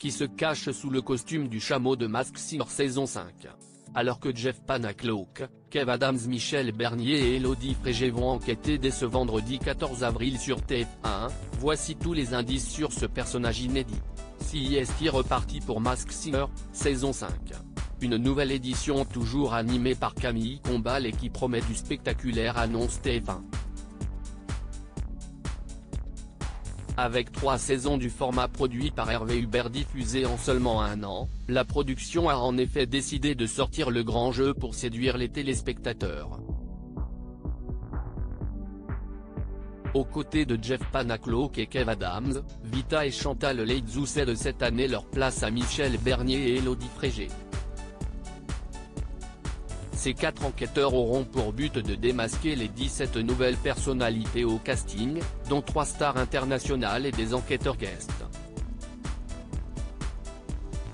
qui se cache sous le costume du chameau de Masked Singer saison 5. Alors que Jeff Panaclock, Kev Adams, Michel Bernier et Élodie Frégé vont enquêter dès ce vendredi 14 avril sur TF1, voici tous les indices sur ce personnage inédit. CIST reparti pour Masked Singer, saison 5. Une nouvelle édition toujours animée par Camille Combal et qui promet du spectaculaire, annonce TF1. Avec 3 saisons du format produit par Hervé Hubert diffusé en seulement un an, la production a en effet décidé de sortir le grand jeu pour séduire les téléspectateurs. Aux côtés de Jeff Panaclock et Kev Adams, Vita et Chantal Laizou cèdent cette année leur place à Michel Bernier et Élodie Frégé. Ces 4 enquêteurs auront pour but de démasquer les 17 nouvelles personnalités au casting, dont 3 stars internationales et des enquêteurs guests.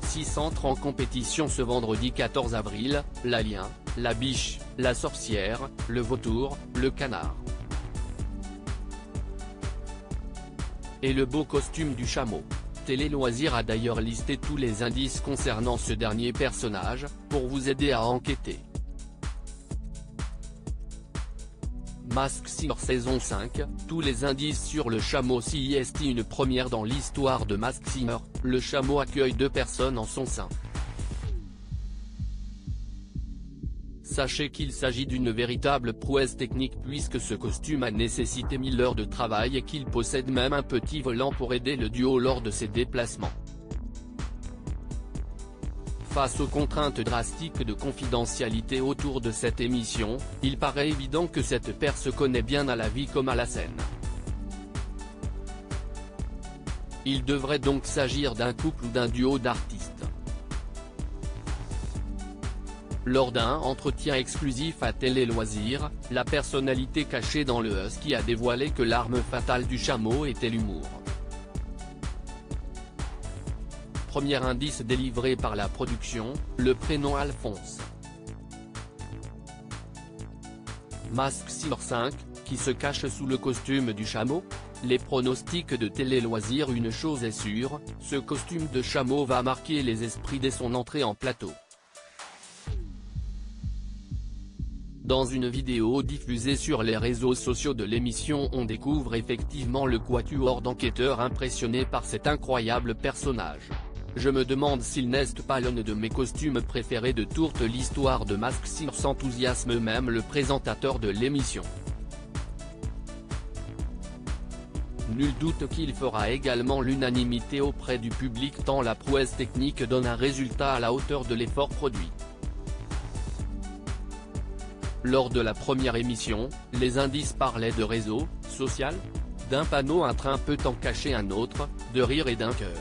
6 entrent en compétition ce vendredi 14 avril, l'alien, la biche, la sorcière, le vautour, le canard. Et le beau costume du chameau. Télé Loisirs a d'ailleurs listé tous les indices concernant ce dernier personnage, pour vous aider à enquêter. Masked Singer saison 5, tous les indices sur le chameau. CIST, une première dans l'histoire de Masked Singer, le chameau accueille 2 personnes en son sein. Sachez qu'il s'agit d'une véritable prouesse technique puisque ce costume a nécessité 1000 heures de travail et qu'il possède même un petit volant pour aider le duo lors de ses déplacements. Face aux contraintes drastiques de confidentialité autour de cette émission, il paraît évident que cette paire se connaît bien à la vie comme à la scène. Il devrait donc s'agir d'un couple ou d'un duo d'artistes. Lors d'un entretien exclusif à Télé Loisirs, la personnalité cachée dans le Husky a dévoilé que l'arme fatale du chameau était l'humour. Premier indice délivré par la production, le prénom Alphonse. Masked Singer 5, qui se cache sous le costume du chameau? Les pronostics de Télé Loisirs. Une chose est sûre, ce costume de chameau va marquer les esprits dès son entrée en plateau. Dans une vidéo diffusée sur les réseaux sociaux de l'émission, on découvre effectivement le quatuor d'enquêteurs impressionnés par cet incroyable personnage. Je me demande s'il n'est pas l'un de mes costumes préférés de toute l'histoire de Masked Singer, s'enthousiasme même le présentateur de l'émission. Nul doute qu'il fera également l'unanimité auprès du public tant la prouesse technique donne un résultat à la hauteur de l'effort produit. Lors de la première émission, les indices parlaient de réseau social, d'un panneau un train peut en cacher un autre, de rire et d'un cœur.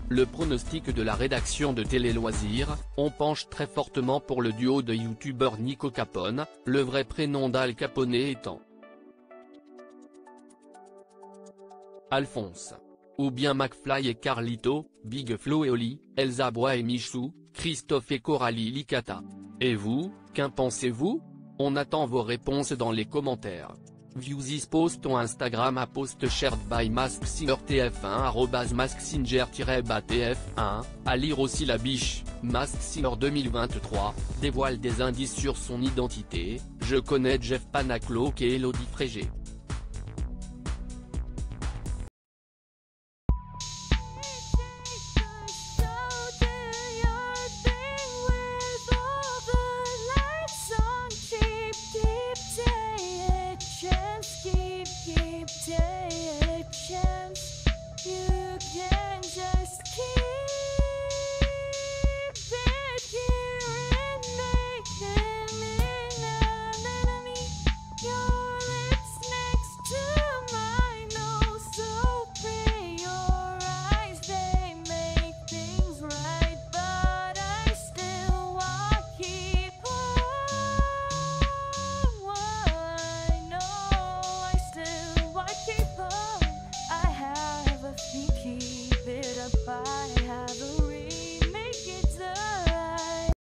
Le pronostic de la rédaction de Télé Loisirs, on penche très fortement pour le duo de youtubeurs Nico Capone, le vrai prénom d'Al Capone étant Alphonse. Ou bien McFly et Carlito, Big Flo et Oli, Elsa Bois et Michou, Christophe et Coralie Licata. Et vous, qu'en pensez-vous? On attend vos réponses dans les commentaires. View this post on Instagram à post shared by Masked Singer TF1 @maskedsinger-tf1, à lire aussi la biche, Masked Singer 2023, dévoile des indices sur son identité, je connais Jeff Panaclock et Élodie Frégé.